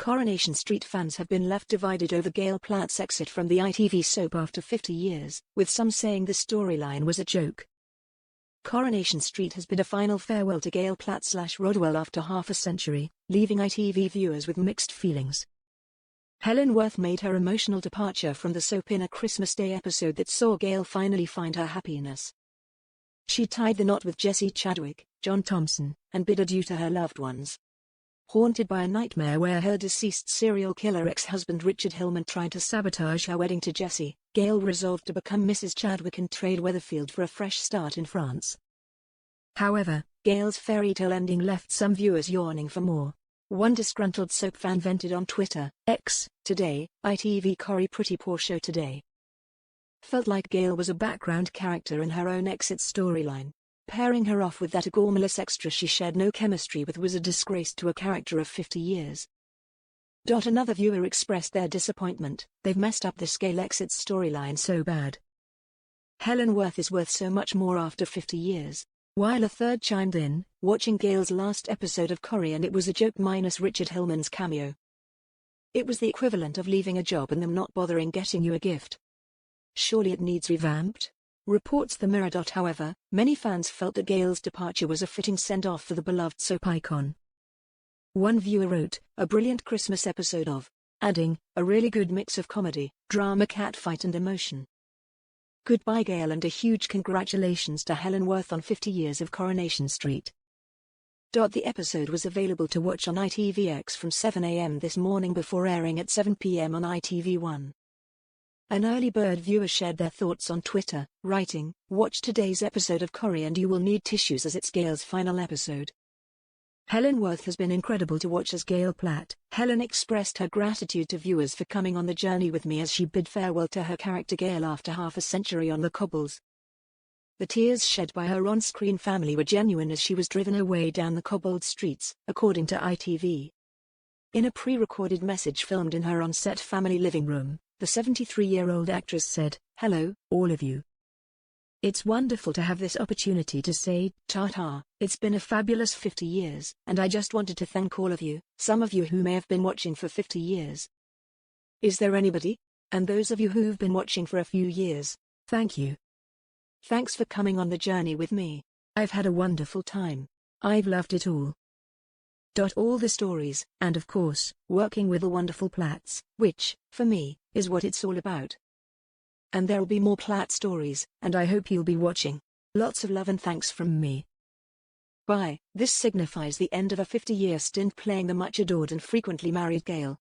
Coronation Street fans have been left divided over Gail Platt's exit from the ITV soap after 50 years, with some saying the storyline was a joke. Coronation Street has bid a final farewell to Gail Platt/Rodwell after half a century, leaving ITV viewers with mixed feelings. Helen Worth made her emotional departure from the soap in a Christmas Day episode that saw Gail finally find her happiness. She tied the knot with Jesse Chadwick, John Thompson, and bid adieu to her loved ones. Haunted by a nightmare where her deceased serial killer ex-husband Richard Hillman tried to sabotage her wedding to Jesse, Gail resolved to become Mrs. Chadwick and trade Weatherfield for a fresh start in France. However, Gail's fairy tale ending left some viewers yawning for more. One disgruntled soap fan vented on Twitter, X, today, ITV Corrie pretty poor show today. Felt like Gail was a background character in her own exit storyline. Pairing her off with that gormless extra she shared no chemistry with was a disgrace to a character of 50 years. Another viewer expressed their disappointment. They've messed up this Gail exit storyline so bad. Helen Worth is worth so much more after 50 years. While a third chimed in, watching Gail's last episode of Corrie and it was a joke minus Richard Hillman's cameo. It was the equivalent of leaving a job and them not bothering getting you a gift. Surely it needs revamped? Reports The Mirror. However, many fans felt that Gail's departure was a fitting send-off for the beloved soap icon. One viewer wrote, "A brilliant Christmas episode of," adding, "a really good mix of comedy, drama, catfight and emotion. Goodbye Gail and a huge congratulations to Helen Worth on 50 years of Coronation Street." The episode was available to watch on ITVX from 7 a.m. this morning before airing at 7 p.m. on ITV1. An early bird viewer shared their thoughts on Twitter, writing, "Watch today's episode of Corrie and you will need tissues as it's Gail's final episode." Helen Worth has been incredible to watch as Gail Platt. Helen expressed her gratitude to viewers for coming on the journey with me as she bid farewell to her character Gail after half a century on the cobbles. The tears shed by her on-screen family were genuine as she was driven away down the cobbled streets, according to ITV. In a pre-recorded message filmed in her on-set family living room, the 73-year-old actress said, "Hello, all of you. It's wonderful to have this opportunity to say, ta-ta. It's been a fabulous 50 years, and I just wanted to thank all of you, some of you who may have been watching for 50 years. Is there anybody? And those of you who've been watching for a few years, thank you. Thanks for coming on the journey with me. I've had a wonderful time. I've loved it all." All the stories, and of course, working with the wonderful Platts, which, for me, is what it's all about. And there'll be more Platt stories, and I hope you'll be watching. Lots of love and thanks from me. Bye. This signifies the end of a 50-year stint playing the much adored and frequently married Gail.